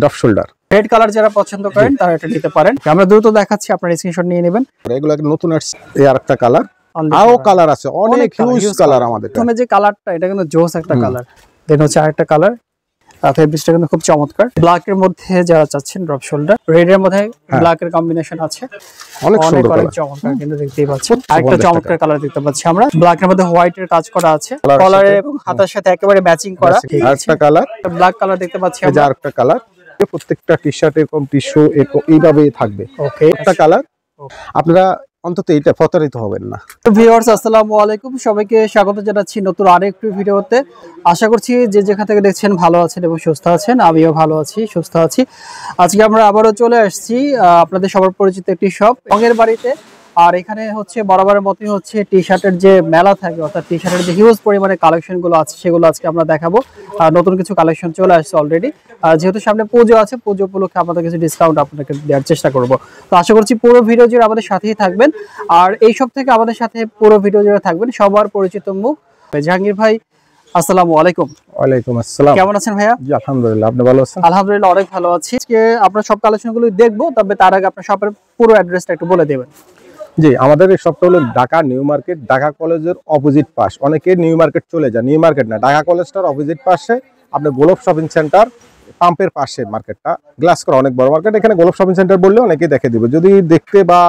Drop shoulder. Red colour যারা পছন্দ করেন তারা এটা নিতে পারেন। আমরা দ্রুত দেখাচ্ছি, আপনারা স্ক্রিনশট নিয়ে নেবেন। এগুলো নতুন আসছে। এই আরেকটা কালার, আরো কালার আছে, অনেক হিউজ কালার আমাদের। প্রথমে যে কালারটা, এটা কিন্তু জোস একটা কালার। দেন হচ্ছে আরেকটা কালার, ফেব্রিকটা কিন্তু খুব চমৎকার। ব্ল্যাক এর মধ্যে যারা চাচ্ছেন ড্রপ শোল্ডার, রেড এর মধ্যে ব্ল্যাক এর কম্বিনেশন আছে, অনেক সুন্দর চমৎকার কিন্তু দেখতেই পাচ্ছেন। আরেকটা চমৎকার কালার দেখতে পাচ্ছি আমরা, ব্ল্যাক এর মধ্যে হোয়াইট এর কাজ করা আছে, কলারে এবং হাতার সাথে একেবারে ম্যাচিং করা। আরেকটা কালার, ব্ল্যাক কালার দেখতে পাচ্ছি আমরা। এই আরেকটা কালার, প্রত্যেকটা টি-শার্ট এরকম টিস্যু এইভাবেই থাকবে। ওকে, একটা কালার। আপনারা অন্তত এটা প্রতারিত হবেন না। তো ভিউয়ার্স, আসসালামু আলাইকুম, সবাইকে স্বাগত জানাচ্ছি নতুন আরেকটি ভিডিওতে। আশা করছি যে যেখান থেকে দেখছেন ভালো আছেন এবং সুস্থ আছেন। আমিও ভালো আছি, সুস্থ আছি। আজকে আমরা আবারও চলে আসছি আপনাদের সবার পরিচিত একটি শপ, রঙের বাড়িতে। আর এখানে হচ্ছে বরাবরের মতই হচ্ছে টি শার্টের যে মেলা থাকে, অর্থাৎ টি শার্টের যে হিউজ পরিমাণে কালেকশন গুলো আছে সেগুলো আজকে আমরা দেখাবো। নতুন কিছু কালেকশন চলে আসছে অলরেডি। যেহেতু সামনে পুজো আছে, পুজো উপলক্ষে আমাদের কিছু ডিসকাউন্ট আপনাকে দেওয়ার চেষ্টা করব। তো আশা করছি পুরো ভিডিও জুড়ে আমাদের সাথেই থাকবেন। আর এই সব থেকে আমাদের সাথে পুরো ভিডিও জুড়ে থাকবেন সবার পরিচিত মুখ জাহাঙ্গীর ভাই। আসসালামু আলাইকুম। ওয়ালাইকুম আসসালাম। কেমন আছেন ভাইয়া? জি আলহামদুলিল্লাহ, আপনি ভালো আছেন? আলহামদুলিল্লাহ, অনেক ভালো আছি। আজকে আপনার সব কালেকশনগুলো দেখবো, তবে তার আগে আপনার শপের পুরো অ্যাড্রেসটা একটু বলে দেবেন। জি, আমাদের এই শপটা হলো ঢাকা নিউ মার্কেট, ঢাকা কলেজের অপোজিট পাশ। অনেকে নিউ মার্কেট চলে যায়, নিউ মার্কেট না, ঢাকা কলেজটার অপোজিট পাশে আপনার গোলপ শপিং সেন্টার, পাম্পের পাশে মার্কেটটা, গ্লাস করা অনেক বড় মার্কেট। এখানে গোলপ শপিং সেন্টার বললে অনেকেই দেখে দিবে। যদি দেখতে বা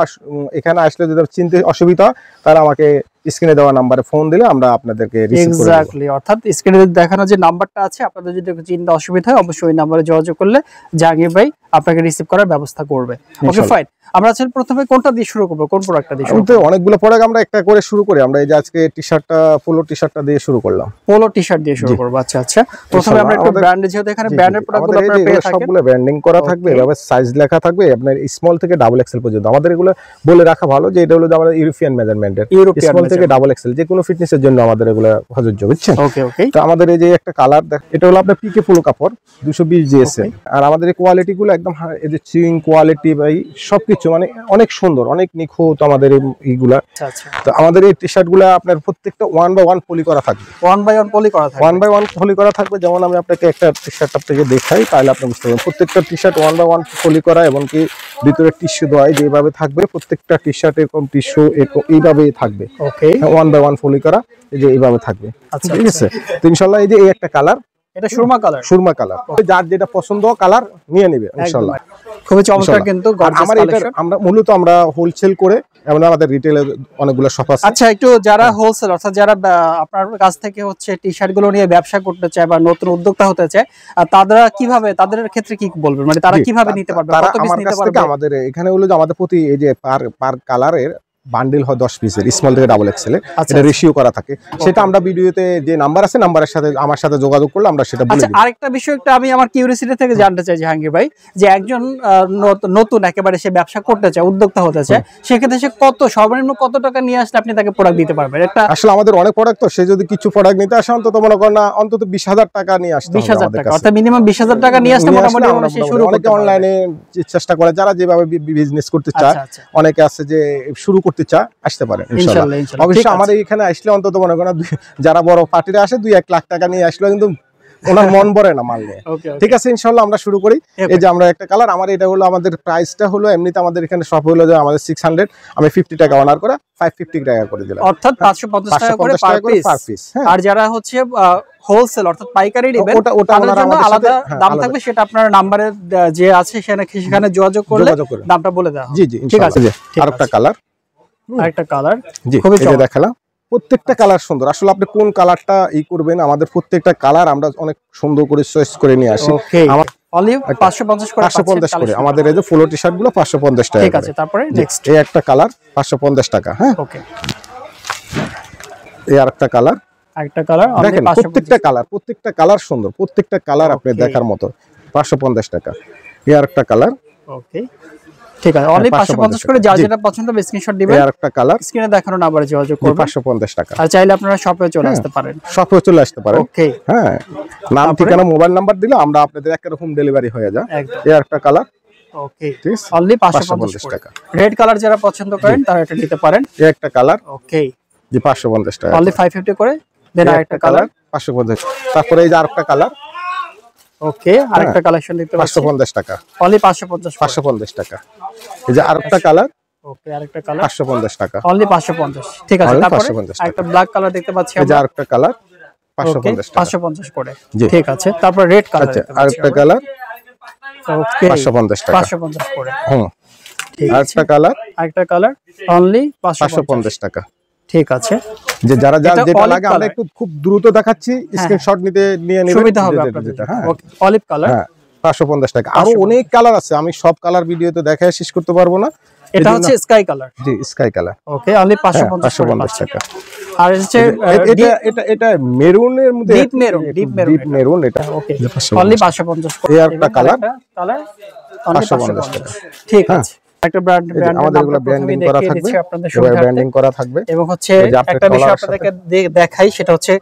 এখানে আসলে যদি চিনতে অসুবিধা হয়, তাহলে আমাকে স্ক্রিনে দেওয়া নাম্বারে ফোন দিলে আমরা আপনাদেরকে রিসিভ করে দেব। এক্স্যাক্টলি, অর্থাৎ স্ক্রিনে দেখানো যে নাম্বারটা আছে, আপনাদের যদি চিন্তা অসুবিধা হয় অবশ্যই ওই নাম্বারে যোগাযোগ করলে জাহাঙ্গীর ভাই আপনাকে রিসিভ করার ব্যবস্থা করবে। ওকে ফাইন, আমরা আজকে প্রথমে কোনটা দিয়ে শুরু করব? কোন প্রোডাক্টটা দিয়ে শুরু করব? অনেকগুলো প্রোডাক্ট আমরা একটা করে শুরু করি। আমরা এই যে আজকে টি-শার্টটা, পোলো টি-শার্টটা দিয়ে শুরু করলাম। পোলো টি-শার্ট দিয়ে শুরু করব। আচ্ছা আচ্ছা, প্রথমে আমরা একটু ব্র্যান্ডে, যেহেতু এখানে ব্র্যান্ডের প্রোডাক্টগুলো আপনারা পেয়ে থাকেন, সবগুলো ব্র্যান্ডিং করা থাকবে, এভাবে সাইজ লেখা থাকবে আপনার স্মল থেকে ডাবল এক্সেল পর্যন্ত। আমাদের এগুলো বলে রাখা ভালো যে এটা হলো আমাদের ইউরোপিয়ান মেজারমেন্টের, স্মল থেকে ডাবল এক্সেল যে কোনো ফিটনেসের জন্য আমাদের এগুলো প্রযোজ্য, বুঝছেন? ওকে ওকে। তো আমাদের এই যে একটা কালার, এটা হলো আপনার পিকে পোলো কাপড় 220 জিএসএম। আর আমাদের এই কোয়ালিটি গুলো একদম এই যে চিং কোয়ালিটি ভাই, সবকিছু মানে অনেক সুন্দর, অনেক নিখুঁত আমাদের এইগুলা। আচ্ছা আচ্ছা। তো আমাদের এই টি-শার্ট গুলো আপনার প্রত্যেকটা 1/1 পলি করা থাকবে। 1/1 পলি করা থাকবে। 1/1 পলি করা থাকবে। যেমন আমি আপনাকে একটা টি-শার্ট আপনাকে দেখাই, তাহলে আপনি বুঝতে পারবেন। প্রত্যেকটা টি-শার্ট 1/1 পলি করা, এবং কি ভিতরে টিস্যু দেওয়া যেভাবে থাকবে, প্রত্যেকটা টি-শার্ট এরকম টিস্যু এইভাবেই থাকবে। ওকে, 1/1 পলি করা, এই যে এইভাবে থাকবে। আচ্ছা ঠিক আছে। তো ইনশাআল্লাহ এই যে এই একটা কালার, এটা সুরমা কালার। সুরমা কালার, যার যেটা পছন্দ কালার নিয়ে নেবে ইনশাআল্লাহ। খুবই চমৎকার কিন্তু গর্জিয়াস কালেকশন। আমরা মূলত আমরা হোলসেল করে, এবং আমাদের রিটেলের অনেকগুলো শপ আছে। আচ্ছা, একটু যারা হোলসেল, অর্থাৎ যারা আপনার কাছ থেকে হচ্ছে টি-শার্ট গুলো নিয়ে ব্যবসা করতে চায় বা নতুন উদ্যোক্তা হতে চায়, তারা কিভাবে, তাদের ক্ষেত্রে কি বলবেন, মানে তারা কিভাবে নিতে পারবে, কত পিস নিতে পারবে? আমাদের এখানে হলো যে আমাদের প্রতি এই যে পার কালারের বান্ডেল হয় 10 পিসের, স্মল থেকে ডাবল এক্সেল, এটা রেশিও করা থাকে। সেটা আমরা ভিডিওতে যে নাম্বার আছে, নাম্বারের সাথে আমার সাথে যোগাযোগ করলে আমরা সেটা বলে দিব। আরেকটা বিষয় একটা আমি আমার কিউরিওসিটি থেকে জানতে চাই জাহাঙ্গীর ভাই, যে একজন নতুন একেবারে সে ব্যবসা করতে চায়, উদ্যোক্তা হতে চায়, সেক্ষেত্রে সে সর্বনিম্ন কত টাকা নিয়ে আসলে আপনি তাকে প্রোডাক্ট দিতে পারবেন? একটা আসলে আমাদের অনেক প্রোডাক্ট, তো সে যদি কিছু প্রোডাক্ট নিতে আসে, অন্তত মনে করেন না, অন্তত 20,000 টাকা নিয়ে আসতে হবে। 20,000 টাকা, অর্থাৎ মিনিমাম 20,000 টাকা নিয়ে আসলে মোটামুটি আমরা শুরু করতে পারবো। অনলাইনে চেষ্টা করে যারা যেভাবে বিজনেস করতে চায়, অনেকে আছে যে শুরু করতে চায়, আসতে পারে ইনশাআল্লাহ। অবশ্যই আমাদের এখানে আসলে অন্তত মনে করেন যারা বড় পার্টিরা আসে 2-1 লাখ টাকা নিয়ে আসলে কিন্তু ওনার মন ভরে না মাল নিয়ে। ঠিক আছে, ইনশাআল্লাহ আমরা শুরু করি। এই যে আমরা একটা কালার, আমার এটা হলো, আমাদের প্রাইসটা হলো এমনিতে আমাদের এখানে সব হলো যে আমাদের 600, আমি 50 টাকা অনার করে 550 টাকা করে দিলাম, অর্থাৎ 550 টাকা করে পার পিস। আর যারা হচ্ছে হোলসেল অর্থাৎ পাইকারি নেবেন, তাদের জন্য আলাদা দাম থাকবে, সেটা আপনার নাম্বারে যে আছে সেখানে যোগাযোগ করলে দামটা বলে দেওয়া হবে। জি জি, ঠিক আছে। আরেকটা কালার, আরেকটা কালার, খুবই এই যে দেখালাম। প্রত্যেকটা কালার সুন্দর। আসলে আপনি কোন কালারটা করবেন, আমাদের প্রত্যেকটা কালার আমরা অনেক সুন্দর করে চয়েস করে নিয়ে আসি। আমার অনলি 550 করে, 550 করে আমাদের এই যে ফুলো টি-শার্ট গুলো 550 টাকা। ঠিক আছে, তারপরে নেক্সট এই একটা কালার 550 টাকা। হ্যাঁ, ওকে। এই আরেকটা কালার, আরেকটা কালার, দেখেন প্রত্যেকটা কালার সুন্দর, প্রত্যেকটা কালার আপনি দেখার মতো, 550 টাকা। এই আরেকটা কালার, ওকে, ঠিক আছে, অনলি 550 করে, যার যেটা পছন্দ হবে স্ক্রিনশট দিবেন। এই আরেকটা কালার, স্ক্রিনে দেখানো নাম্বারে যোগাযোগ করবেন, 550 টাকা। আর চাইলে আপনারা শপে চলে আসতে পারেন, শপে চলে আসতে পারেন। ওকে, হ্যাঁ, নাম ঠিকানা মোবাইল নাম্বার দিলে আমরা আপনাদের একরকম ডেলিভারি হয়ে যায়। এই আরেকটা কালার, ওকে, অনলি 550 টাকা। রেড কালার যারা পছন্দ করেন তারা এটা নিতে পারেন। এই একটা কালার, ওকে, জি 550 টাকা, অনলি 550 করে। দেন আরেকটা কালার 550। তারপরে এই যে আরেকটা কালার, ওকে আরেকটা কালেকশন দেখতে পাচ্ছি 550 টাকা অনলি 550 টাকা। এই যে আরেকটা কালার, ওকে আরেকটা কালার 550 টাকা অনলি 550। ঠিক আছে, তারপরে আরেকটা ব্ল্যাক কালার দেখতে পাচ্ছি এই যে আরেকটা কালার 550 টাকা 550 করে। ঠিক আছে, তারপর রেড কালার আরেকটা কালার ওকে 550 টাকা 550 করে। আরেকটা কালার অনলি 550 টাকা। ঠিক আছে, যে যারা যেটা লাগে আমরা একটু খুব দ্রুত দেখাচ্ছি, স্ক্রিনশট নিয়ে নেবেন, সুবিধা হবে আপনাদের। হ্যাঁ ওকে অলিভ কালার 550 টাকা। আরো অনেক কালার আছে, আমি সব কালার ভিডিওতে দেখায় শেষ করতে পারবো না। এটা হচ্ছে স্কাই কালার। জি স্কাই কালার ওকে অনলি 550 টাকা। আর হচ্ছে এটা মেরুনের মধ্যে ডিপ মেরুন এটা ওকে অনলি 550 এই আরেকটা কালার অনলি 550 টাকা। ঠিক আছে, একটা ব্র্যান্ড আমাদের এগুলো ব্র্যান্ডিং করা থাকবে, ব্র্যান্ডিং করা থাকবে। এবং হচ্ছে একটা বিষয় আপনাদেরকে দেখাই, সেটা হচ্ছে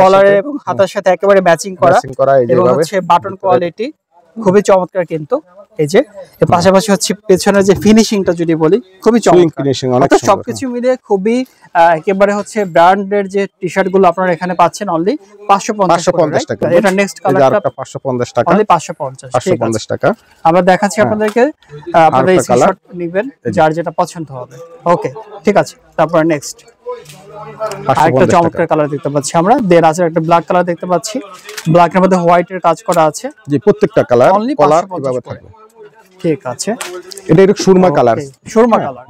কলার এবং হাতার সাথে একেবারে ম্যাচিং করা এবং হচ্ছে বাটন কোয়ালিটি খুবই চমৎকার। কিন্তু এই যে এর পাশাপাশি হচ্ছে পেছনের যে ফিনিশিংটা যদি বলি খুবই চমৎকার, সবকিছু মিলে খুবই একেবারে হচ্ছে ব্র্যান্ডের যে টি-শার্ট গুলো আপনারা এখানে পাচ্ছেন অনলি 550 টাকা। এটা নেক্সট কালারটা 550 টাকা অনলি 550 টাকা। আমরা দেখাচ্ছি আপনাদেরকে, আপনারা এই টি-শার্ট নেবেন যার যেটা পছন্দ হবে। ওকে ঠিক আছে, তারপর নেক্সট আরেকটা চমৎকার কালার দেখতে পাচ্ছি আমরা। দেন আছে একটা ব্ল্যাক কালার দেখতে পাচ্ছি, ব্ল্যাকের মধ্যে হোয়াইটের কাজ করা আছে। জি প্রত্যেকটা কালার এভাবে থাকবে। ঠিক আছে, এটা একটু সুরমা কালার,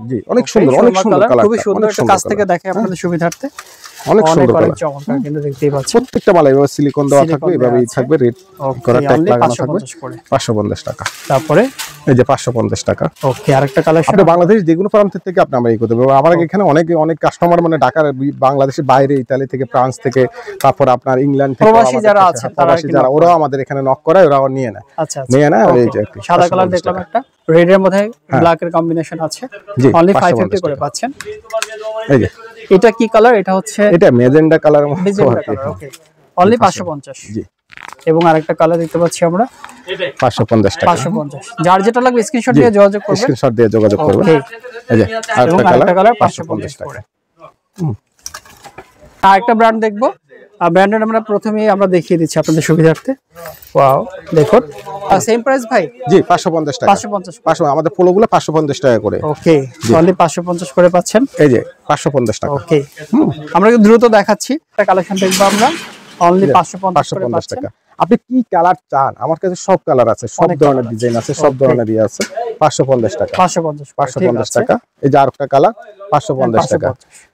জি অনেক সুন্দর, অনেক সুন্দর কালার, খুবই সুন্দর। একটা কাছ থেকে দেখে আপনাদের সুবিধার্থে অনেক সুন্দর কালার, চমৎকার কিন্তু দেখতেই পাচ্ছেন। প্রত্যেকটা মালে এভাবে সিলিকন দেওয়া থাকবে, এভাবেই থাকবে, রেড করা ট্যাগ লাগানো থাকবে 550 টাকা। তারপরে এই যে 550 টাকা। ওকে আরেকটা কালেকশন, আপনি বাংলাদেশ যে কোনো প্রান্ত থেকে আপনি আমরা এই করতে পারবো। আমার এখানে অনেক কাস্টমার মানে ঢাকার, বাংলাদেশের বাইরে, ইতালি থেকে, ফ্রান্স থেকে, তারপর আপনার ইংল্যান্ড থেকে প্রবাসী যারা আছে যারা ওরাও আমাদের এখানে নক করে, ওরাও নিয়ে নেয়। আচ্ছা নিয়ে নেয়। এই যে সাদা কালার দেখলাম, একটা রেড এর মধ্যে ব্ল্যাক এর কম্বিনেশন আছে, অনলি 550 করে পাচ্ছেন। এই যে এটা কি কালার? এটা হচ্ছে এটা ম্যাজেন্ডা কালার। Okay only 550। জি, এবং আরেকটা কালার দেখতে পাচ্ছি আমরা 550 টাকা। 550, যার যেটা লাগবে স্ক্রিনশট দিয়ে যোগাযোগ করবেন, স্ক্রিনশট দিয়ে যোগাযোগ করবেন। এই যে আরেকটা কালার 550 টাকা। আরেকটা ব্র্যান্ড দেখবো, ব্র্যান্ডের আমরা প্রথমেই আমরা দেখিয়ে দিচ্ছি আপনাদের সুবিধার্থে। ওয়াও দেখুন, সেম প্রাইস ভাই? জি 550 টাকা। 550 আমাদের পোলোগুলো 550 টাকা করে। ওকে অনলি 550 করে পাচ্ছেন। এই যে 550 টাকা। ওকে আমরা দ্রুত দেখাচ্ছি, একটা কালেকশন দেখবো আমরা অনলি 550 টাকা। আপনি কি কালার চান? আমার কাছে সব কালার আছে, সব ধরনের ডিজাইন আছে, সব ধরনের ইয়ে আছে। 550 টাকা। 550 টাকা। এই যে আরেকটা কালার 550 টাকা।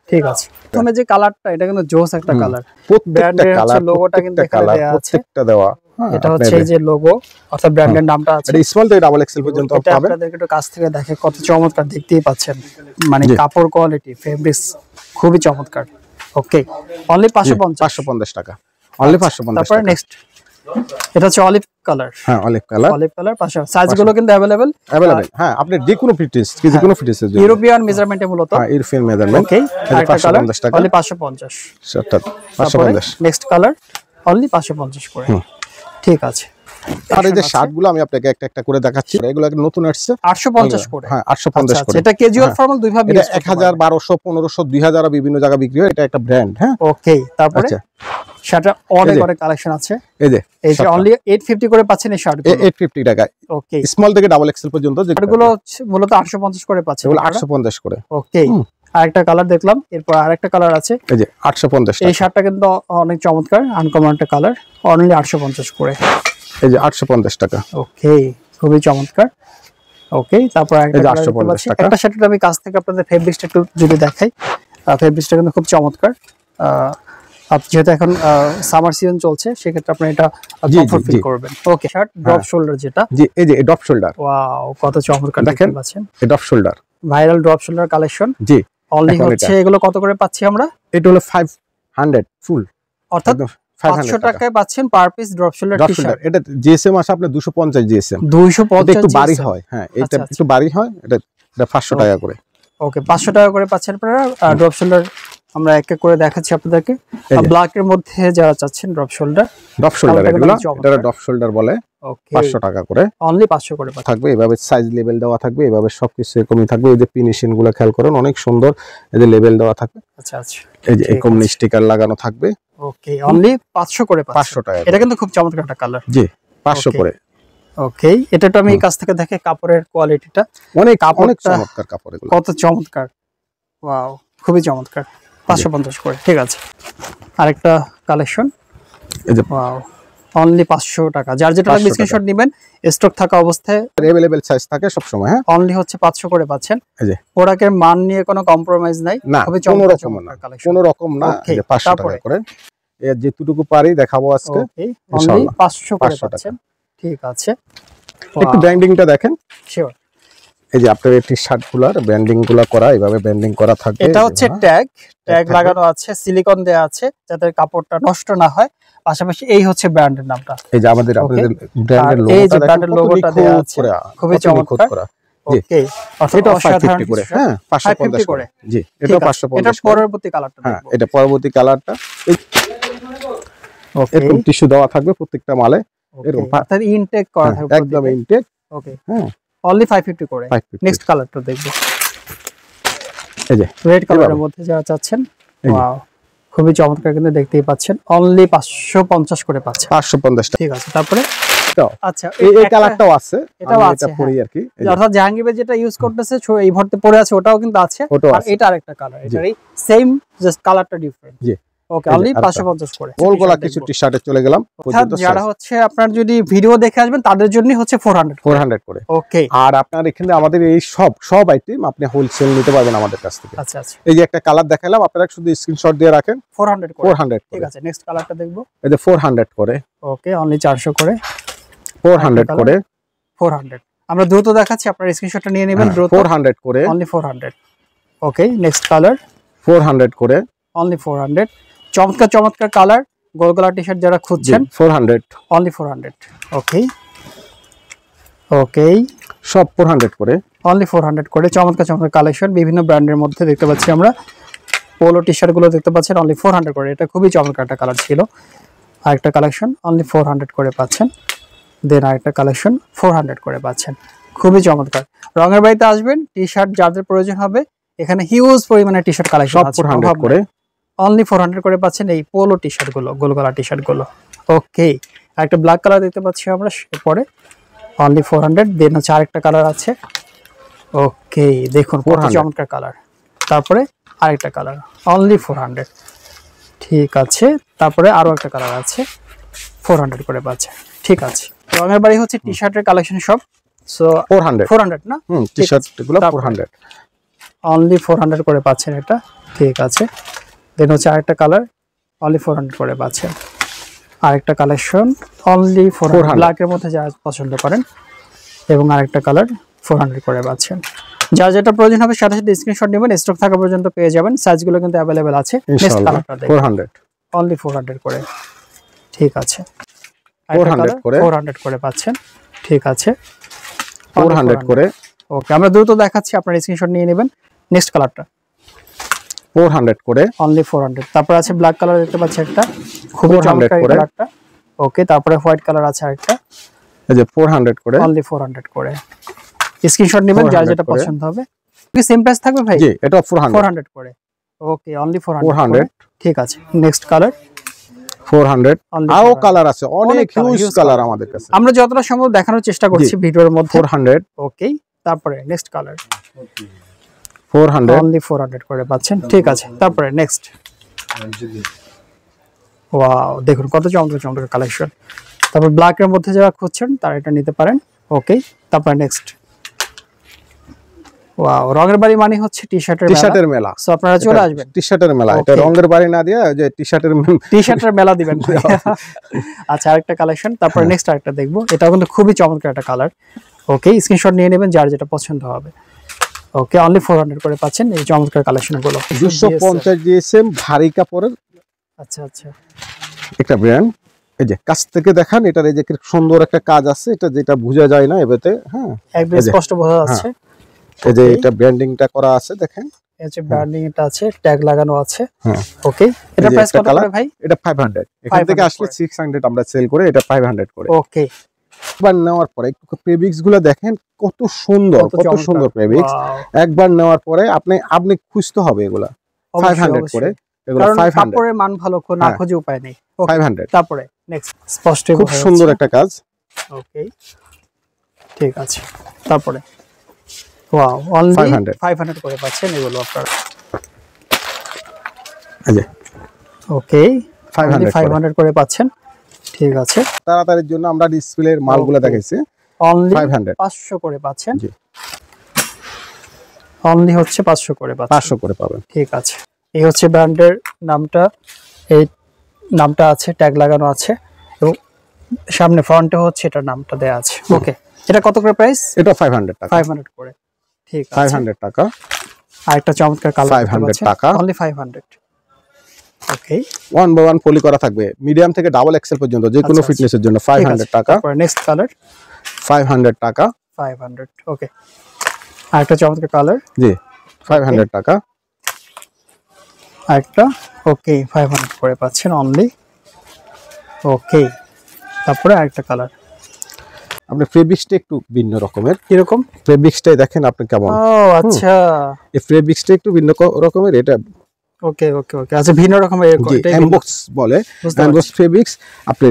ঠিক আছে, প্রথমে যে কালারটা, এটা কিন্তু জোস একটা কালার, প্রত্যেকটা কালার, লোগোটা কিন্তু এখানে দেয়া আছে, প্রত্যেকটা দেওয়া। এটা হচ্ছে এই যে লোগো অর্থাৎ ব্র্যান্ডের নামটা আছে। এটা স্মল থেকে ডাবল এক্সেল পর্যন্ত পাবেন। আপনাদেরকে একটু কাছ থেকে দেখে কত চমৎকার দেখতেই পাচ্ছেন, মানে কাপড় কোয়ালিটি, ফেব্রিক্স খুবই চমৎকার। ওকে অনলি 550 টাকা। অনলি 550 তারপর নেক্সট এটা হচ্ছে অলিভ কালার। হ্যাঁ অলিভ কালার পাশে সাইজগুলো কিন্তু अवेलेबल। হ্যাঁ আপনি যে কোনো ফিটিংস, যে কোনো ফিটিংসের জন্য ইউরোপিয়ান মেজারমেন্টে মূলত। হ্যাঁ ইউরোপিয়ান মেজারমেন্ট। ওকে 550 টাকা। অনলি 550 সেটা 550। নেক্সট কালার অনলি 550 করে। ঠিক আছে, আর এই যে শার্টগুলো আমি আপনাকে একটা করে দেখাচ্ছি, এগুলো নতুন আসছে 850 করে। হ্যাঁ 850 করে। এটা ক্যাজুয়াল ফর্মাল দুই ভাবে, এটা 1000 1200 1500 2000 বিভিন্ন জায়গা বিক্রি হয়, এটা একটা ব্র্যান্ড। হ্যাঁ ওকে তারপরে শার্টটা অনেক কালেকশন আছে। এই যে অনলি 850 করে পাচ্ছেন এই শার্টগুলো, 850 টাকা। ওকে স্মল থেকে ডাবল এক্সেল পর্যন্ত যেগুলো মূলত 850 করে পাচ্ছেন, এগুলো 850 করে। ওকে আরেকটা কালার দেখলাম, এরপর আরেকটা কালার আছে, এই যে 850 টাকা। এই শার্টটা কিন্তু অনেক চমৎকার, আনকমন একটা কালার, অনলি 850 করে। এই যে 850 টাকা। ওকে খুবই চমৎকার। ওকে তারপর একটা 850 টাকা। একটা শার্টের আমি কাছ থেকে আপনাদের ফেব্রিক্সটা একটু যদি দেখাই, ফেব্রিক্সটা কিন্তু খুব চমৎকার। আপনি যেহেতু এখন সামার সিজন চলছে, সেক্ষেত্রে আপনি এটা কমফর্ট ফিল করবেন। ওকে শার্ট ড্রপ শোল্ডার, যেটা জি এই যে ড্রপ শোল্ডার। ওয়াও কত চমৎকার দেখেন পাচ্ছেন, এই drop shoulder, viral drop shoulder collection. জি অনলি হচ্ছে এগুলো কত করে পাচ্ছি আমরা? এটা হলো 500 ফুল, অর্থাৎ 500 টাকায় পাচ্ছেন per piece drop shoulder t-shirt. এটা জিএসএম আসে আপনার 250 জিএসএম। 250 একটু বাড়ি হয়। হ্যাঁ এটা একটু বাড়ি হয়, এটা 500 টাকা করে। ওকে 500 টাকা করে পাচ্ছেন আপনারা ড্রপ শোল্ডার। আমরা এক এক করে দেখাচ্ছি আপনাদেরকে। ব্ল্যাক এর মধ্যে যারা চাচ্ছেন ড্রপ শোল্ডার, এগুলো এটা ড্রপ শোল্ডার বলে। ওকে 500 টাকা করে, অনলি 500 করে থাকবে। এভাবে সাইজ লেভেল দেওয়া থাকবে, এভাবে সবকিছু এরকমই থাকবে। এই যে ফিনিশিং গুলো খেয়াল করেন, অনেক সুন্দর। এই যে লেভেল দেওয়া থাকবে। আচ্ছা আচ্ছা, এই যে এরকম স্টিকার লাগানো থাকবে। ওকে অনলি 500 করে, 500 টাকা। এটা কিন্তু খুব চমৎকার একটা কালার। জি 500 করে। ওকে, এটা তো আমি এই কাছ থেকে দেখে কাপড়ের কোয়ালিটিটা অনেক চমৎকার কাপড়, এগুলো কত চমৎকার। ওয়াও, খুবই চমৎকার। 550 করে, ঠিক আছে। আরেকটা কালেকশন, এই যে ওয়াও, অনলি 500 টাকা। যার যেটা লাগবে স্ক্রিনশট নেবেন, স্টক থাকা অবস্থায় अवेलेबल সাইজ থাকে সব সময়। হ্যাঁ, অনলি হচ্ছে 500 করে পাচ্ছেন। এই যে প্রোডাক্টের মান নিয়ে কোনো কম্প্রোমাইজ নাই, খুবই চমৎকার কালেকশন, কোনো রকম না। এই যে 500 টাকা করে, এর যেটুকু পারি দেখাবো আজকে। ওকে, অনলি 500 করে পাচ্ছেন, ঠিক আছে। একটু ব্র্যান্ডিংটা দেখেন। শিওর। এই যে আপনার এই টি-শার্ট গুলার ব্র্যান্ডিং গুলা করা, এইভাবে ব্র্যান্ডিং করা থাকে। এটা হচ্ছে ট্যাগ লাগানো আছে, সিলিকন দেয়া আছে যাতে কাপড়টা নষ্ট না হয়। পাশাপাশি এই হচ্ছে ব্র্যান্ডের নামটা। এই যে আমাদের ব্র্যান্ডের লোগোটা, এই যে ব্র্যান্ডের লোগোটা দেয়া আছে, খুবই চমৎকার। ওকে, এটা 550 করে। হ্যাঁ, 550 করে। জি, এটা 550। এটা পরবর্তী কালারটা দেখব। হ্যাঁ, এটা পরবর্তী কালারটা। ওকে, এরকম টিস্যু দেওয়া থাকবে প্রত্যেকটা মালে, এরকম অর্থাৎ ইনটেক করা থাকবে একদম ইনটেক। ওকে, হ্যাঁ, অনলি 550 করে। নেক্সট কালারটা দেখব। এই যে রেড কালারের মধ্যে যা চাচ্ছেন, ওয়াও, খুবই চমৎকার, কিন্তু দেখতেই পাচ্ছেন অনলি 550 করে পাচ্ছেন। 550 টাকা, ঠিক আছে। তারপরে আচ্ছা, এই কালারটাও আছে, এটাও আছে, পরি আর কি। অর্থাৎ জাহাঙ্গীর ভাই যেটা ইউজ করতেছে এই ভর্তি পরে আছে, ওটাও কিন্তু আছে। আর এটা আরেকটা কালার, এটারই সেম, জাস্ট কালারটা ডিফারেন্ট। জি, ওকে, অনলি 550 করে। গোল গলা কিছু টি-শার্টে চলে গেলাম। যারা হচ্ছে আপনার যদি ভিডিও দেখে আসবেন তাদের জন্য হচ্ছে 400 করে। ওকে, আর আপনার এখানে আমাদের এই সব আইটেম আপনি হোলসেল নিতে পারবেন আমাদের কাছ থেকে। আচ্ছা আচ্ছা, এই যে একটা কালার দেখালাম, আপনারা শুধু স্ক্রিনশট দিয়ে রাখেন। 400 করে। 400 ঠিক আছে, নেক্সট কালারটা দেখব। এই যে 400 করে। ওকে, অনলি 400 করে। 400 করে। 400। আমরা দ্রুত দেখাচ্ছি, আপনারা স্ক্রিনশটটা নিয়ে নেবেন দ্রুত। 400 করে, অনলি 400। ওকে, নেক্সট কালার। 400 করে, অনলি 400। চমৎকার কালার, গোল গলা টি-শার্ট যারা খুঁজছেন, 400, অনলি 400। ওকে ওকে, সব 400 করে, অনলি 400 করে। চমৎকার কালেকশন, বিভিন্ন ব্র্যান্ডের মধ্যে দেখতে পাচ্ছি আমরা। পোলো টি-শার্ট গুলো দেখতে পাচ্ছেন অনলি 400 করে। এটা খুবই চমৎকার একটা কালার ছিল। আরেকটা কালেকশন অনলি 400 করে পাচ্ছেন। দেন আরেকটা কালেকশন 400 করে পাচ্ছেন, খুবই চমৎকার। রঙের বাড়িতে আসবেন, টি-শার্ট যাদের প্রয়োজন হবে, এখানে হিউজ পরিমাণে টি-শার্ট কালেকশন আছে। 400 করে, অনলি 400 করে পাচ্ছেন এই পোলো টি-শার্ট গুলো, গোল গলা টি-শার্ট গুলো। ওকে, একটা ব্ল্যাক কালার দেখতে পাচ্ছি আমরা পরে, অনলি 400। দেন হচ্ছে আরেকটা কালার আছে। ওকে, দেখুন কত চমৎকার কালার। তারপরে আরেকটা কালার, অনলি 400। ঠিক আছে, তারপরে আরো একটা কালার আছে, 400 করে পাচ্ছে। ঠিক আছে, রঙের বাড়ি হচ্ছে টি-শার্টের কালেকশন সব। সো 400 না, টি-শার্ট গুলো 400, অনলি 400 করে পাচ্ছেন এটা। ঠিক আছে, দেন হচ্ছে আরেকটা কালার, অনলি 400 করে পাচ্ছেন। আরেকটা কালেকশন অনলি 400, ব্ল্যাকের মধ্যে যারা পছন্দ করেন, এবং আরেকটা কালার 400 করে পাচ্ছেন। যার যেটা প্রয়োজন হবে সাথে সাথে স্ক্রিনশট নেবেন, স্টক থাকা পর্যন্ত পেয়ে যাবেন। সাইজগুলো কিন্তু अवेलेबल আছে। নেক্সট কালারটা দেখুন, 400, অনলি 400 করে। ঠিক আছে, 400 করে, 400 করে পাচ্ছেন। ঠিক আছে, 400 করে। ওকে, আমরা দ্রুত দেখাচ্ছি, আপনারা স্ক্রিনশট নিয়ে নেবেন। নেক্সট কালারটা 400 করে, অনলি 400। তারপর আছে ব্ল্যাক কালার দেখতে পাচ্ছি একটা, খুবই চমৎকার কালারটা। ওকে, তারপরে হোয়াইট কালার আছে আরেকটা, এই যে 400 করে, অনলি 400 করে। স্ক্রিনশট নেবেন, যার যেটা পছন্দ হবে। কি সেম প্রাইস থাকবে ভাই? জি, এটা 400 করে। ওকে, অনলি 400। ঠিক আছে, নেক্সট কালার 400। আরো কালার আছে, অনেক হিউজ কালার আমাদের কাছে। আমরা যতটা সম্ভব দেখানোর চেষ্টা করছি ভিডিওর মধ্যে। 400। ওকে, তারপরে নেক্সট কালার 400, অনলি 400 করে পাচ্ছেন। ঠিক আছে, তারপরে নেক্সট। ওয়াও, দেখুন কত চমৎকার কালেকশন। তারপর ব্ল্যাক এর মধ্যে যারা খুঁজছেন তারা এটা নিতে পারেন। ওকে, তারপরে নেক্সট। ওয়াও, রঙের বাড়ি মানে হচ্ছে টি-শার্টের মেলা। সো আপনারা চলে আসবেন, টি-শার্টের মেলা। এটা রঙের বাড়ি না দিয়ে যে টি-শার্টের মেলা দিবেন। আচ্ছা, আরেকটা কালেকশন, তারপরে নেক্সট আরেকটা দেখবো। এটাও কিন্তু খুবই চমৎকার একটা কালার। ওকে, স্ক্রিনশট নিয়ে নেবেন, যার যেটা পছন্দ হবে। ওকে, অনলি 400 করে পাচ্ছেন এই চমৎকার কালেকশন গুলো। 250 জিএসএম ভারী কাপড়ের। আচ্ছা আচ্ছা, একটা ব্র্যান্ড। এই যে কাছ থেকে দেখান, এটার এই যে সুন্দর একটা কাজ আছে, এটা যেটা বোঝা যায় না এবারে। হ্যাঁ, একদম স্পষ্ট বোঝা যাচ্ছে। এই যে এটা ব্র্যান্ডিংটা করা আছে, দেখেন। এই যে ব্র্যান্ডিং এটা আছে, ট্যাগ লাগানো আছে। হ্যাঁ, ওকে, এটা প্রাইস কত করে ভাই? এটা 500। এখান থেকে আসলে 600 আমরা সেল করে, এটা 500 করে। ওকে, একবার নেওয়ার পরে ফেব্রিক্স গুলো দেখেন কত সুন্দর ফেব্রিক্স। একবার নেওয়ার পরে আপনি খুঁজতে হবে এগুলা। 500 করে, এগুলা 500। কাপড়ের মান ভালো, না খুঁজে উপায় নেই। 500। তারপরে নেক্সট, স্পষ্ট খুব সুন্দর একটা কাজ। ওকে ঠিক আছে। তারপরে ওয়াও অনলি 500 করে পাচ্ছেন এগুলো আপনারা। ওকে 500 করে পাচ্ছেন, ঠিক আছে। তাড়াতাড়ির জন্য আমরা ডিসপ্লের মালগুলো দেখাইছি, অনলি 500 করে পাচ্ছেন। জি অনলি হচ্ছে 500 করে পাচ্ছেন, 500 করে পাবেন, ঠিক আছে। এই হচ্ছে ব্র্যান্ডের নামটা, এই নামটা আছে, ট্যাগ লাগানো আছে এবং সামনে ফ্রন্টে হচ্ছে এটার নামটা দেয়া আছে। ওকে এটা কত করে প্রাইস? এটা 500 টাকা, 500 করে, ঠিক আছে 500 টাকা। আরেকটা চমৎকার কালার 500 টাকা, অনলি 500। ওকে 1/1 পলি করা থাকবে, মিডিয়াম থেকে ডাবল এক্সেল পর্যন্ত যে কোনো ফিটনেসের জন্য 500 টাকা। তারপর নেক্সট কালার 500 টাকা, 500। ওকে আরেকটা চমৎকার কালার, জি 500 টাকা। আরেকটা ওকে 500 করে পাচ্ছেন অনলি। ওকে তারপরে আরেকটা কালার, আপনি ফেব্রিক্সটা একটু ভিন্ন রকমের, কি রকম ফেব্রিক্সটাই দেখেন আপনি কেমন। ও আচ্ছা এই ফেব্রিক্সটা একটু ভিন্ন রকমের, এটা ওকে ওকে ওকে আচ্ছা ভিন্ন রকমের এটা এমবক্স বলে, এমবক্স ফেব্রিক্স। আপনার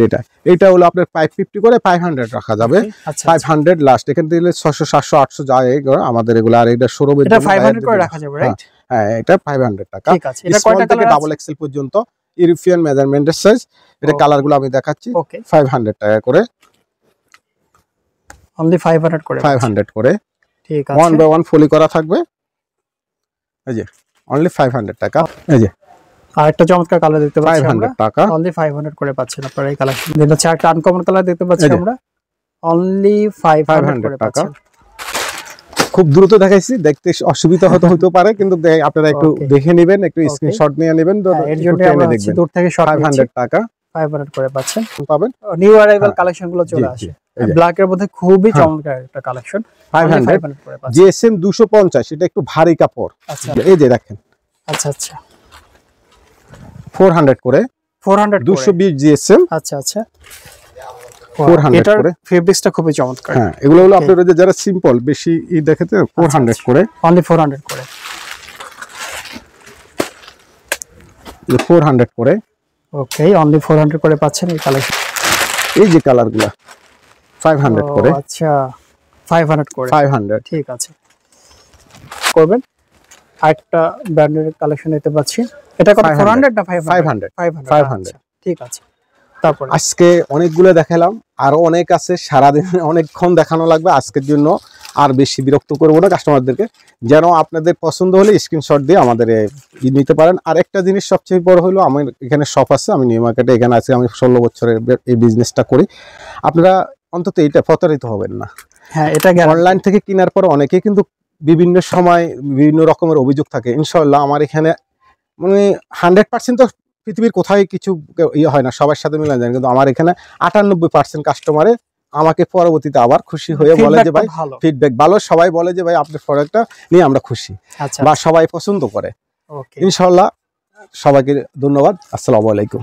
এটা হলো আপনার 550 করে 500 রাখা যাবে, 500 লাস্ট। এখান থেকে 600 700 800 যায় আমাদের এগুলো। আর এটা শোরুমের জন্য এটা 500 করে রাখা যাবে, রাইট? হ্যাঁ এটা 500 টাকা, ঠিক আছে। এটা কয়টা কালার? ডাবল এক্সেল পর্যন্ত ইউরোপিয়ান মেজারমেন্টের সাইজ। এটা কালারগুলো আমি দেখাচ্ছি। 500 টাকা করে, অনলি 500 করে, 500 করে, ঠিক আছে। 1/1 ফলি করা থাকবে, এই যে অনলি 500 টাকা। এই যে আরেকটা চমৎকার কালার দেখতে পাচ্ছি আমরা, 500 টাকা, অনলি 500 করে পাচ্ছেন আপনারা এই কালেকশন। এটা চারটা আনকমন কালার দেখতে পাচ্ছি আমরা, অনলি 500 করে পাচ্ছেন। খুব দ্রুত দেখাইছি, দেখতে অসুবিধা হতে পারে, কিন্তু আপনারা একটু দেখে নেবেন, একটু স্ক্রিনশট নিয়ে নেবেন। এর জন্য আমরা হচ্ছে দূর থেকে শট 500 টাকা 500 করে পাচ্ছেন, পাবেন। নিউ অ্যারাইভাল কালেকশন গুলো চলে আসে, ব্ল্যাক এর মধ্যে খুবই চমৎকার একটা কালেকশন। 500 করে পাচ্ছেন। জিএসএম 250, এটা একটু ভারী কাপড়। আচ্ছা এই যে দেখেন, আচ্ছা আচ্ছা 400 করে, 400 220 জিএসএম। আচ্ছা আচ্ছা 400 করে, ফেব্রিক্সটা খুবই চমৎকার। হ্যাঁ এগুলো হলো আপনাদের যারা সিম্পল বেশি দেখাতে 400 করে, অনলি 400 করে, 400 করে। ওকে অনলি 400 করে পাচ্ছেন এই কালেকশন। এই যে কালারগুলো 500 করে, আচ্ছা 500 করে, 500, ঠিক আছে করবেন। আরেকটা ব্র্যান্ডের কালেকশন নিতে পাচ্ছি, এটা কত? 400 না 500? 500, ঠিক আছে। তারপর আজকে অনেকগুলো দেখালাম, আরো অনেক আছে, সারাদিন অনেকক্ষণ দেখানো লাগবে। আজকের জন্য আর বেশি বিরক্ত করবো না কাস্টমারদেরকে, যেন আপনাদের পছন্দ হলে স্ক্রিনশট দিয়ে আমাদের নিতে পারেন। আর একটা জিনিস সবচেয়ে বড় হলো, আমার এখানে শপ আছে, আমি নিউ মার্কেটে এখানে আছি, আমি 16 বছরের এই বিজনেসটা করি। আপনারা অন্তত এটা প্রতারিত হবেন না। হ্যাঁ এটা অনলাইন থেকে কেনার পর অনেকে কিন্তু বিভিন্ন সময় বিভিন্ন রকমের অভিযোগ থাকে। ইনশাআল্লাহ আমার এখানে মানে 100% তো পৃথিবীর কোথায় কিছু ইয়ে হয় না, সবার সাথে মিলে যায়, কিন্তু আমার এখানে 98% কাস্টমারে আমাকে পরবর্তীতে আবার খুশি হয়ে বলে যে ভাই ফিডব্যাক ভালো, সবাই বলে যে ভাই আপনার প্রোডাক্টটা নিয়ে আমরা খুশি, বা সবাই পছন্দ করে। ইনশাআল্লাহ সবাইকে ধন্যবাদ। আসসালামু আলাইকুম।